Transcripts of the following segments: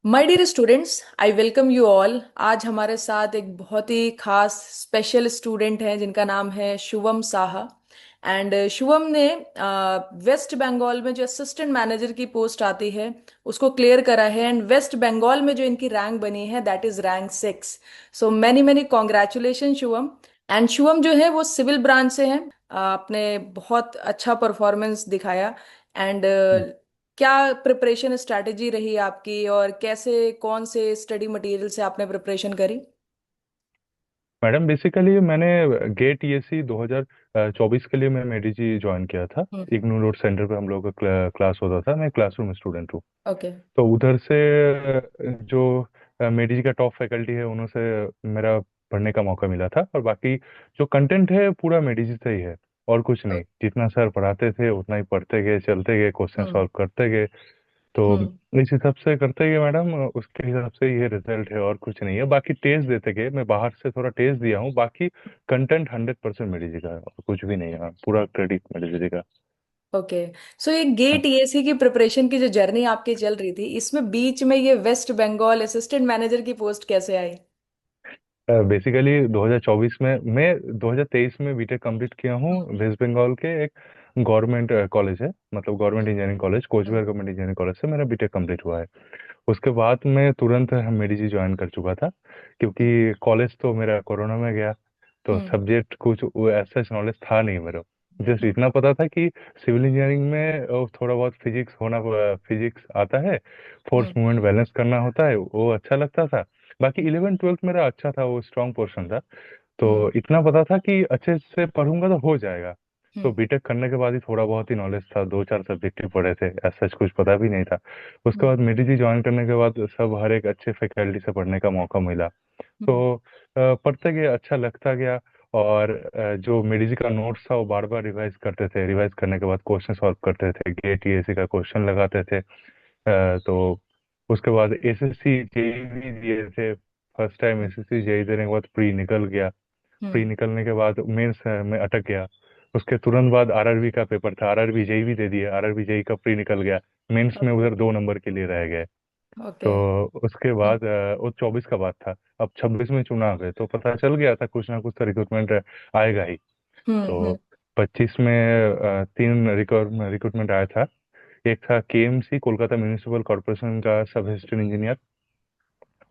My dear students, I welcome you all. आज हमारे साथ एक बहुत ही खास स्पेशल स्टूडेंट हैं जिनका नाम है शुभम साहा। एंड शुभम ने वेस्ट बंगाल में जो असिस्टेंट मैनेजर की पोस्ट आती है उसको क्लियर करा है। एंड वेस्ट बंगाल में जो इनकी रैंक बनी है that is rank 6। So many many congratulation Shubham. And Shubham जो है वो सिविल ब्रांच से हैं। आपने बहुत अच्छा परफॉर्मेंस दिखाया। एंड क्या प्रिपरेशन स्ट्रैटेजी रही आपकी, और कैसे कौन से स्टडी मटेरियल से आपने प्रिपरेशन करी? मैडम बेसिकली मैंने गेट ईएससी 2024 के लिए मैं मेडिजी ज्वाइन किया था। हम्म। इग्नू रोड सेंटर पे हम लोग का क्लास होता था। मैं क्लासरूम स्टूडेंट हूँ। ओके। तो उधर से जो मेडिजी का टॉप फैकल्टी है उन्हों से मेरा पढ़ने का मौका मिला था। और बाकी जो कंटेंट है पूरा मेडिजी से ही है और कुछ नहीं। जितना सर पढ़ाते थे उतना ही पढ़ते गए, चलते गए, क्वेश्चन हम्म। सॉल्व करते गए। तो हम्म। इस हिसाब से करते गए मैडम, उसके हिसाब से ये रिजल्ट है और कुछ नहीं है। बाकी टेस्ट देते गए, मैं बाहर से थोड़ा टेस्ट दिया हूँ। बाकी कंटेंट 100% मेरी जगह है और कुछ भी नहीं है। हाँ, पूरा क्रेडिट मेरी जगह। ओके। सो ये गेट ईएससी की प्रिपरेशन की जो जर्नी आपकी चल रही थी, इसमें बीच में ये वेस्ट बंगाल असिस्टेंट मैनेजर की पोस्ट कैसे आई? बेसिकली 2024 में, मैं 2023 में बीटेक कंप्लीट किया हूँ। हम्म। वेस्ट बंगाल के एक गवर्नमेंट कॉलेज है, मतलब गवर्नमेंट इंजीनियरिंग कॉलेज, हम्म। कोचबिहार गवर्नमेंट इंजीनियरिंग कॉलेज से मेरा बीटेक कंप्लीट हुआ है। उसके बाद मैं तुरंत मेडिजी ज्वाइन कर चुका था, क्योंकि कॉलेज तो मेरा कोरोना में गया। तो हम्म। सब्जेक्ट कुछ ऐसा नॉलेज था नहीं मेरा। जस्ट हम्म। इतना पता था कि सिविल इंजीनियरिंग में थोड़ा बहुत फिजिक्स आता है, फोर्स हम्म। मूवमेंट बैलेंस करना होता है, वो अच्छा लगता था। बाकी 11 12 मेरा अच्छा था, वो स्ट्रांग पोर्शन था। तो हम्म। इतना पता था कि अच्छे से पढ़ूंगा तो हो जाएगा। तो हम्म। बीटेक करने के बाद ही थोड़ा बहुत ही नॉलेज था, दो चार सब्जेक्ट ही पढ़े थे, ऐसा कुछ पता भी नहीं था। उसके हम्म। बाद मेडिजी ज्वाइन करने के बाद सब हर एक अच्छे फैकल्टी से पढ़ने का मौका मिला। हम्म। तो पढ़ते गए, अच्छा लगता गया। और जो मेडिजी का नोट्स था वो बार बार रिवाइज करते थे। रिवाइज करने के बाद क्वेश्चन सॉल्व करते थे, गेट टीएससी का क्वेश्चन लगाते थे। तो उसके बाद एसएससी जेई भी दिए थे। फर्स्ट टाइम एसएससी जेई देने के बाद प्री निकल गया। प्री हम्म। निकलने के बाद मेंस में अटक गया। उसके तुरंत बाद आरआरबी का पेपर था, आरआरबी जेई भी दे दिया, आरआरबी जेई का प्री निकल गया। मेंस में ओके। उधर 2 नंबर के लिए रह गए। ओके। तो उसके हम्म। बाद वो 24 का बात था। अब 26 में चुनाव है, तो पता चल गया था कुछ ना कुछ तो रिक्रूटमेंट आएगा ही। हम्म। तो हम्म। 25 में 3 रिक्रूटमेंट आया था। एक था केएमसी, कोलकाता म्यूनिसिपल कॉर्पोरेशन का सब असिस्टेंट इंजीनियर।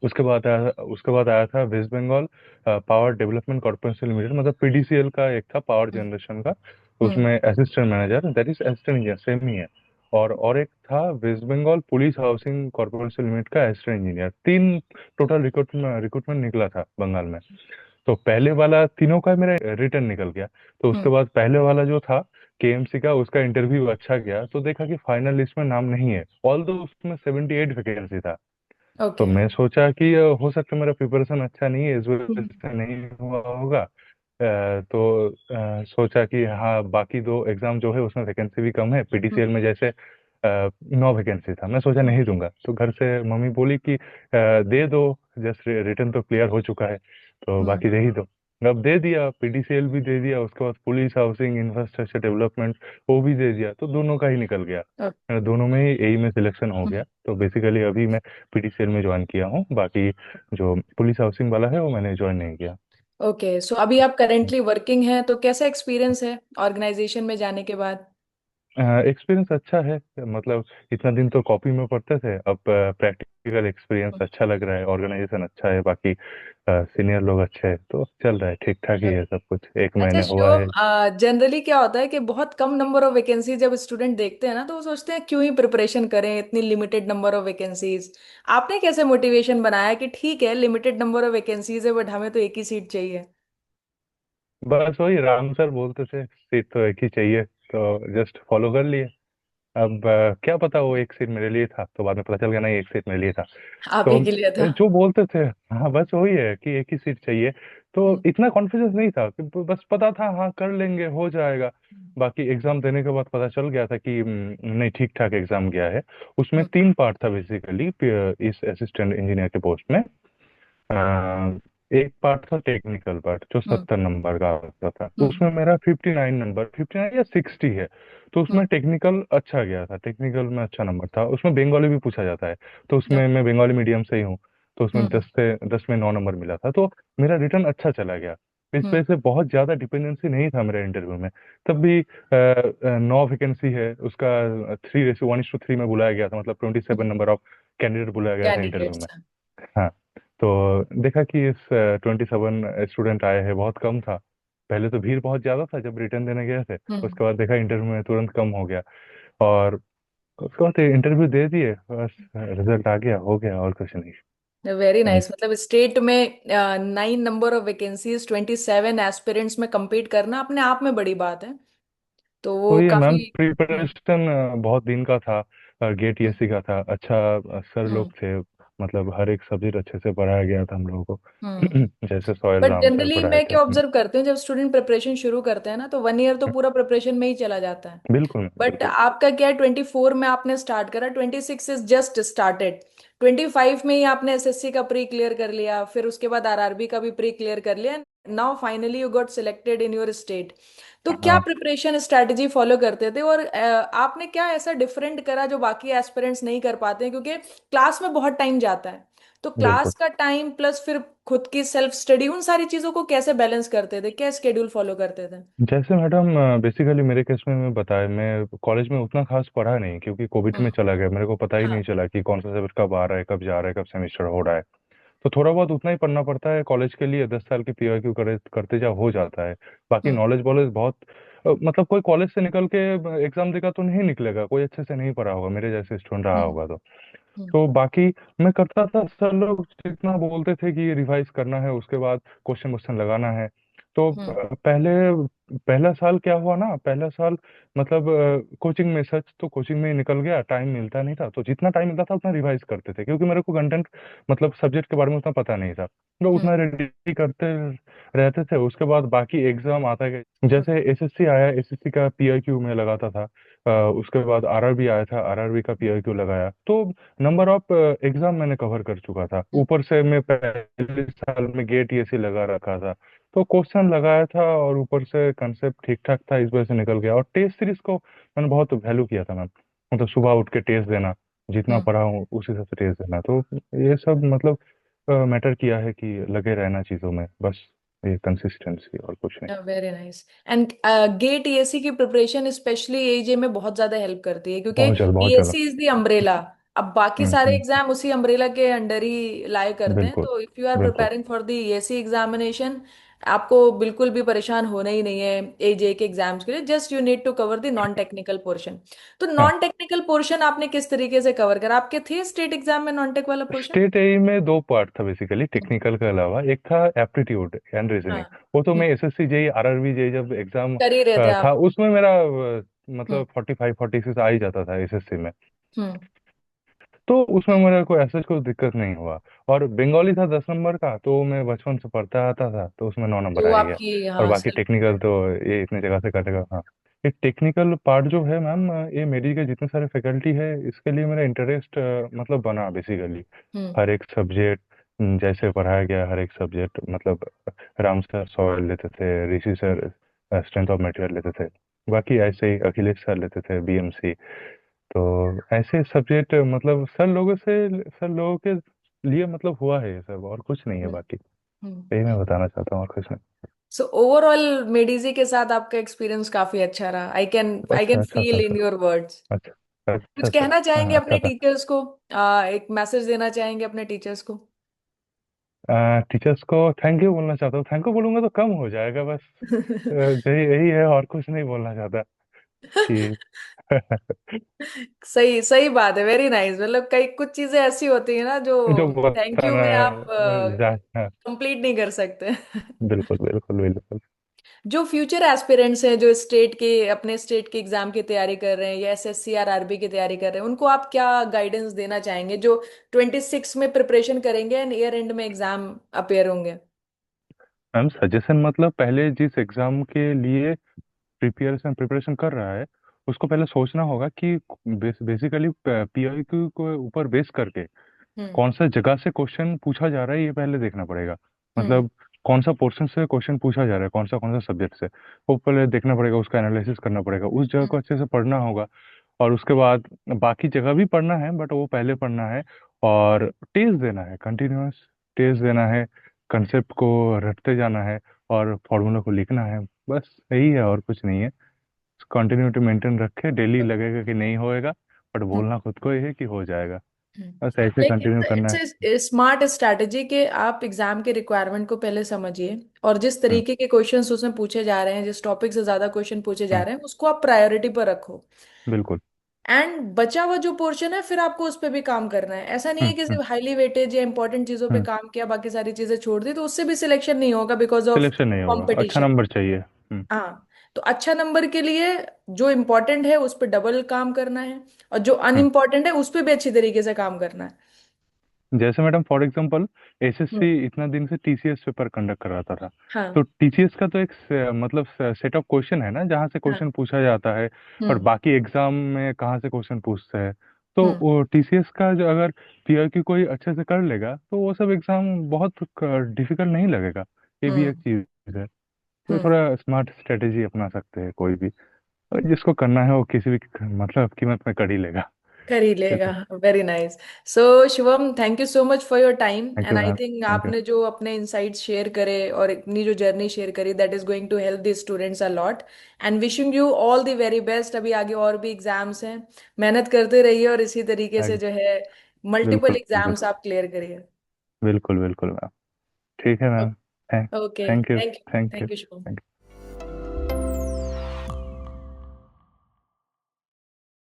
उसके बाद आया था West Bengal power development corporation limited, मतलब पीडीसीएल का एक था, पावर जनरेशन का। तो हम्म। उसमें assistant manager, that is assistant engineer, same ही है। और एक था West Bengal police housing corporation limited का असिस्टेंट इंजीनियर। 3 टोटल रिक्रूटमेंट निकला था बंगाल में। तो पहले वाला तीनों का मेरा रिटर्न निकल गया। तो उसके हम्म। बाद पहले वाला जो था केएमसी का, उसका इंटरव्यू अच्छा गया तो देखा कि फाइनल लिस्ट में नाम नहीं है, ऑल दो उसमें 78 वैकेंसी था। तो ओके। मैं सोचा कि हो सकता है मेरा प्रिपरेशन अच्छा नहीं है, इस वजह हम्म। से नहीं हुआ होगा। तो सोचा कि हाँ, बाकी 2 एग्जाम जो है उसमें वैकेंसी भी कम है, हम्म। पीटीसीएल में जैसे 9 वैकेंसी था। मैं सोचा नहीं दूंगा, तो घर से मम्मी बोली कि दे दो, जस्ट रिटर्न तो क्लियर हो चुका है, तो हम्म। बाकी दे ही दो। अब दे दिया, पीडीसीएल भी दे दिया, उसके बाद पुलिस हाउसिंग इंफ्रास्ट्रक्चर डेवलपमेंट वो भी दे दिया, तो दोनों का ही निकल गया। दोनों में ही एई में सिलेक्शन हो ओके। गया। तो बेसिकली अभी मैं पीटीसीएल में ज्वाइन किया हूँ। बाकी जो पुलिस हाउसिंग वाला है वो मैंने ज्वाइन नहीं किया। ओके। सो अभी आप करेंटली वर्किंग हैं, तो कैसा एक्सपीरियंस है ऑर्गेनाइजेशन में जाने के बाद? एक्सपीरियंस अच्छा है। मतलब इतना दिन तो कॉपी में पढ़ते थे, अब प्रैक्टिकल एक्सपीरियंस अच्छा लग रहा है, ऑर्गेनाइजेशन अच्छा है, बाकी सीनियर लोग अच्छे हैं, तो चल रहा है, ठीक ठाक ही है सब कुछ, एक अच्छा महीने हुआ शिवम, है। जनरली क्या होता है कि बहुत कम नंबर ऑफ वैकेंसी जब स्टूडेंट देखते हैं ना, तो वो सोचते हैं क्यों ही प्रिपरेशन करें, इतनी लिमिटेड नंबर ऑफ वैकेंसीज। आपने कैसे मोटिवेशन बनाया कि ठीक है लिमिटेड नंबर ऑफ वैकेंसीज है बट हमें तो एक ही सीट चाहिए? बस वही राम सर बोलते थे, सीट तो एक ही चाहिए, तो जस्ट फॉलो कर लिए। अब क्या पता वो एक सीट मेरे लिए था, तो बाद में पता चल गया नहीं, एक सीट मेरे लिए था। आप तो ही के लिए था। जो बोलते थे, हाँ बस वही है कि एक ही सीट चाहिए। तो हम्म। इतना कॉन्फिडेंस नहीं था कि बस पता था हाँ कर लेंगे, हो जाएगा। बाकी एग्जाम देने के बाद पता चल गया था कि नहीं, ठीक ठाक एग्जाम गया है। उसमें हम्म। 3 पार्ट था बेसिकली इस असिस्टेंट इंजीनियर के पोस्ट में। एक पार्ट था टेक्निकल पार्ट जो हम्म 70 नंबर का आता था, हम्म उसमें मेरा 59 नंबर, 59 या 60 है। तो हम्म उसमें टेक्निकल अच्छा गया था, टेक्निकल में अच्छा नंबर था। उसमें बंगाली भी पूछा जाता है, तो उसमें ओके मैं बंगाली मीडियम से ही हूँ। तो उसमें हम्म 10 में 9 नंबर मिला था, तो मेरा रिटर्न अच्छा चला गया। इस वजह हम्म से बहुत ज्यादा डिपेंडेंसी नहीं था मेरे इंटरव्यू में। तब भी 9 वैकेंसी है, उसका 3:1:3 में बुलाया गया था, मतलब 27 नंबर ऑफ कैंडिडेट बुलाया गया था इंटरव्यू कैंडिडेट्स में। हैं। हाँ। तो देखा कि इस 27 स्टूडेंट आए हैं, बहुत कम था। पहले तो भीड़ बहुत ज्यादा था जब रिटर्न देने गए थे, हम्म उसके बाद देखा इंटरव्यू में तुरंत कम हो गया। और उसके बाद इंटरव्यू दे दिए, बस रिजल्ट आ गया, हो गया, और कुछ नहीं। वेरी हम्म, नाइस। मतलब स्टेट में 9 नंबर ऑफ वैकेंसीज 27 एस्पिरेंट्स में compete करना अपने आप में बड़ी बात है। तो तो वो ये मैम काफी। हम्म प्रिपरेशन बहुत दिन का था। गेट हम्म टीएससी का था, अच्छा। सर हम्म लोग थे, मतलब हर एक सब्जेक्ट अच्छे से पढ़ाया गया था हम लोगों को। हम्म। जैसे Sohail but Ram sir generally पढ़ाए मैं थे। क्या ऑब्जर्व करती हूँ, जब स्टूडेंट प्रिपरेशन शुरू करते हैं ना, तो 1 ईयर तो पूरा प्रिपरेशन में ही चला जाता है। बिल्कुल मैम, बट बिल्कुल। आपका क्या है, 24 में आपने स्टार्ट करा, 26 इज जस्ट स्टार्टेड, 25 में ही आपने एसएससी का प्री क्लियर कर लिया, फिर उसके बाद आरआरबी का भी प्री क्लियर कर लिया। Now finally you got selected in your state. तो क्या हाँ, प्रिपरेशन स्ट्रेटजी फॉलो करते थे, और आपने क्या ऐसा डिफरेंट करा जो बाकी एस्पिरेंट्स नहीं कर पाते हैं, क्योंकि क्लास में बहुत टाइम जाता है। तो बिल्कुल। क्लास का टाइम प्लस फिर खुद की सेल्फ स्टडी, उन सारी चीजों को कैसे बैलेंस करते थे, क्या स्केड्यूल फॉलो करते थे? जैसे मैडम, बेसिकली मेरे केस में मैं बताया, मैं कॉलेज में उतना खास पढ़ा नहीं, क्योंकि कोविड में हम्म। चला गया, मेरे को पता ही नहीं हाँ। चला कि कौन सा सब्जेक्ट कब आ रहा है, कब जा रहा है, कब सेमेस्टर हो रहा है। तो थोड़ा बहुत उतना ही पढ़ना पड़ता है कॉलेज के लिए, 10 साल की पीवाईक्यू करते जाओ, हो जाता है। बाकी हम्म नॉलेज वॉलेज बहुत, मतलब कोई कॉलेज से निकल के एग्जाम देगा तो नहीं निकलेगा, कोई अच्छे से नहीं पढ़ा होगा, मेरे जैसे स्टूडेंट रहा हम्म होगा तो। हम्म तो बाकी मैं करता था, सर लोग जितना बोलते थे कि रिवाइज करना है, उसके बाद क्वेश्चन क्वेश्चन लगाना है। तो हम्म पहले पहला साल क्या हुआ ना, पहला साल मतलब कोचिंग में, सच तो कोचिंग में ही निकल गया, टाइम मिलता नहीं था, तो जितना टाइम मिलता था उतना रिवाइज करते थे, क्योंकि मेरे को कंटेंट, मतलब सब्जेक्ट के बारे में उतना पता नहीं था, तो हम्म उतना रेडी करते रहते थे। उसके बाद बाकी एग्जाम आता गया, हम्म जैसे एसएससी आया, एसएससी का पीआईक्यू में लगाता था। उसके बाद आरआरबी आया था, आरआरबी का पीआईक्यू लगाया, तो नंबर ऑफ एग्जाम मैंने कवर कर चुका था। हम्म ऊपर से मैं पहले साल में गेट ईएससी लगा रखा था, तो क्वेश्चन लगाया था, और ऊपर से कंसेप्ट ठीक ठाक था, इस वजह से निकल गया। और टेस्ट सीरीज को मैंने बहुत वैल्यू किया था मैम, मतलब सुबह उठ के टेस्ट देना, जितना हम्म। पढ़ा हूँ उस हिसाब से टेस्ट देना। तो ये सब मतलब मैटर किया है कि लगे रहना चीज़ों में, बस ये कंसिस्टेंसी और कुछ नहीं। Very nice. And GATE ESC की प्रिपरेशन स्पेशली एजे में बहुत ज्यादा हेल्प करती है, क्योंकि बहुत ज़्यादा, बहुत ज़्यादा। ESC is the umbrella. अब बाकी सारे हम्म। एग्जाम उसी अम्ब्रेला के अंडर ही लाए करते हैं, बिल्कुल, तो इफ यू आर बिल्कुल। Preparing for the ESC examination, आपको बिल्कुल भी परेशान होना ही नहीं है एजे के एग्जाम्स के लिए। Just you need to cover the non technical portion. तो हाँ, नॉन टेक्निकल पोर्शन आपने किस तरीके से कवर करा? आपके थे स्टेट एग्जाम में नॉन टेक वाला पोर्शन? स्टेट ए में दो पार्ट था बेसिकली, टेक्निकल के अलावा एक था एप्टीट्यूड एंड रीजनिंग। हाँ। वो तो हम्म, मैं एसएससी जेई आरआरबी जेई जब एग्जाम कर ही रहे थे था, आप। उसमें मेरा हम्म मतलब 45 46 आ ही जाता था एसएससी में। हम्म। तो उसमें मेरा कोई ऐसा कोई दिक्कत नहीं हुआ। और बंगाली था 10 नंबर का, तो मैं बचपन से पढ़ता आता था, तो उसमें 9 नंबर तो आ ही गया। आपकी, और हाँ, बाकी सेल्फ टेक्निकल तो ये इतनी जगह से कटेगा, हाँ। ये टेक्निकल पार्ट जो है मैम, ये मेरी के जितने सारे फैकल्टी है, इसके लिए मेरा इंटरेस्ट मतलब बना बेसिकली। हम्म हर एक सब्जेक्ट जैसे पढ़ाया गया, हर एक सब्जेक्ट मतलब राम सर सॉइल लेते थे, ऋषि सर स्ट्रेंथ ऑफ मटेरियल लेते थे, बाकी ऐसे ही अखिलेश सर लेते थे बीएमसी। तो ऐसे सब्जेक्ट मतलब सर लोगों के लिए मतलब हुआ है ये सब, और कुछ नहीं है हम्म बाकी। हम्म। यही मैं बताना चाहता हूँ, और कुछ नहीं। सो ओवरऑल मेडिजी के साथ आपका एक्सपीरियंस काफी अच्छा रहा। आई अच्छा, कैन अच्छा फील था इन सर। Your words. अच्छा, कुछ अच्छा सर। कहना चाहेंगे हाँ, अपने अच्छा था। टीचर्स को? एक मैसेज देना चाहेंगे अपने टीचर्स को? टीचर्स को थैंक यू बोलना चाहता हूँ, थैंक यू बोलूंगा तो कम हो जाएगा, बस यही यही है, और कुछ नहीं बोलना चाहता कि सही सही बात है। Very nice. मतलब कई कुछ चीजें ऐसी होती है ना जो जो थैंक यू बताना में आप हाँ, कंप्लीट नहीं कर सकते। बिल्कुल, बिल्कुल, बिल्कुल। जो फ्यूचर एस्पिरेंट्स हैं, जो स्टेट के, अपने स्टेट के एग्जाम की तैयारी कर रहे हैं या एसएससी और आरबी की तैयारी कर रहे हैं, उनको आप क्या गाइडेंस देना चाहेंगे, जो 26 में प्रिपरेशन करेंगे एंड ईयर एंड में एग्जाम अपेयर होंगे? मैम सजेशन मतलब, पहले जिस एग्जाम के लिए प्रिपरेशन प्रिपरेशन कर रहा है, उसको पहले सोचना होगा कि बेसिकली पीआईक्यू को ऊपर बेस करके हम्म कौन सा जगह से क्वेश्चन पूछा जा रहा है, ये पहले देखना पड़ेगा। हम्म। मतलब कौन सा पोर्शन से क्वेश्चन पूछा जा रहा है, कौन सा सब्जेक्ट से, वो पहले देखना पड़ेगा, उसका एनालिसिस करना पड़ेगा, उस जगह हम्म। को अच्छे से पढ़ना होगा। और उसके बाद बाकी जगह भी पढ़ना है, बट वो पहले पढ़ना है। और टेस्ट देना है, कंटिन्यूअस टेस्ट देना है, कंसेप्ट को रटते जाना है, और फॉर्मूला को लिखना है। बस यही है, और कुछ नहीं है। कंटिन्यूटी मेंटेन रखे, डेली लगेगा कि नहीं होएगा, बट हम्म। बोलना खुद को ही है कि हो जाएगा। हम्म। बस ऐसे कंटिन्यू लेकिन करना है। इट्स स्मार्ट स्ट्रैटेजी कि आप एग्जाम के रिक्वायरमेंट को पहले समझिए, और जिस हम्म। तरीके के क्वेश्चंस उसमें पूछे जा रहे हैं, जिस टॉपिक से ज्यादा क्वेश्चन पूछे जा हम्म। रहे हैं, उसको आप प्रायोरिटी पर रखो। बिल्कुल। एंड बचा हुआ जो पोर्शन है फिर आपको उस पर भी काम करना है। ऐसा नहीं है हम्म। कि हम्म। सिर्फ हाईली वेटेज या इंपॉर्टेंट चीजों पे हम्म। काम किया, बाकी सारी चीजें छोड़ दी, तो उससे भी सिलेक्शन नहीं होगा बिकॉज ऑफ सिलेक्शन नहीं होगा, अच्छा कंपटीशन। नंबर चाहिए। हम्म। हाँ, तो अच्छा नंबर के लिए जो इम्पोर्टेंट है उस पर डबल काम करना है, और जो हम्म। अनइम्पोर्टेंट है उस पर भी अच्छी तरीके से काम करना है। जैसे madam for example, hmm. SSC इतना दिन से टीसीएस पेपर कंडक्ट कराता था। तो हाँ। टीसीएस का तो एक मतलब सेट ऑफ क्वेश्चन है ना, जहाँ से हाँ। क्वेश्चन पूछा जाता है। और हम्म। बाकी एग्जाम में कहाँ से क्वेश्चन पूछते हैं। तो हम्म। वो टीसीएस का जो अगर पीआर की कोई अच्छे से कर लेगा, तो वो सब एग्जाम बहुत डिफिकल्ट नहीं लगेगा। ये भी एक हम्म। चीज है। तो हम्म। थोड़ा स्मार्ट स्ट्रेटेजी अपना सकते हैं कोई भी, और जिसको करना है वो किसी भी मतलब कीमत में कर ही लेगा। कर ही ये लेगा। तो। Very nice. So Shivam, thank you so much for your time, thank and you I ma'am. Think thank you. आपने जो अपने इंसाइट्स शेयर करे और अपनी जो जर्नी शेयर करी, that is going to help the students a lot. And wishing you all the very best. अभी आगे और भी एग्जाम्स हैं, मेहनत करते रहिए और इसी तरीके से जो है मल्टीपल बिल्कुल एग्जाम्स बिल्कुल। आप क्लियर करिए। बिल्कुल बिल्कुल मैम। ठीक है ma'am. Thank okay, thank you. Thank you, thank you. Thank you Shivam.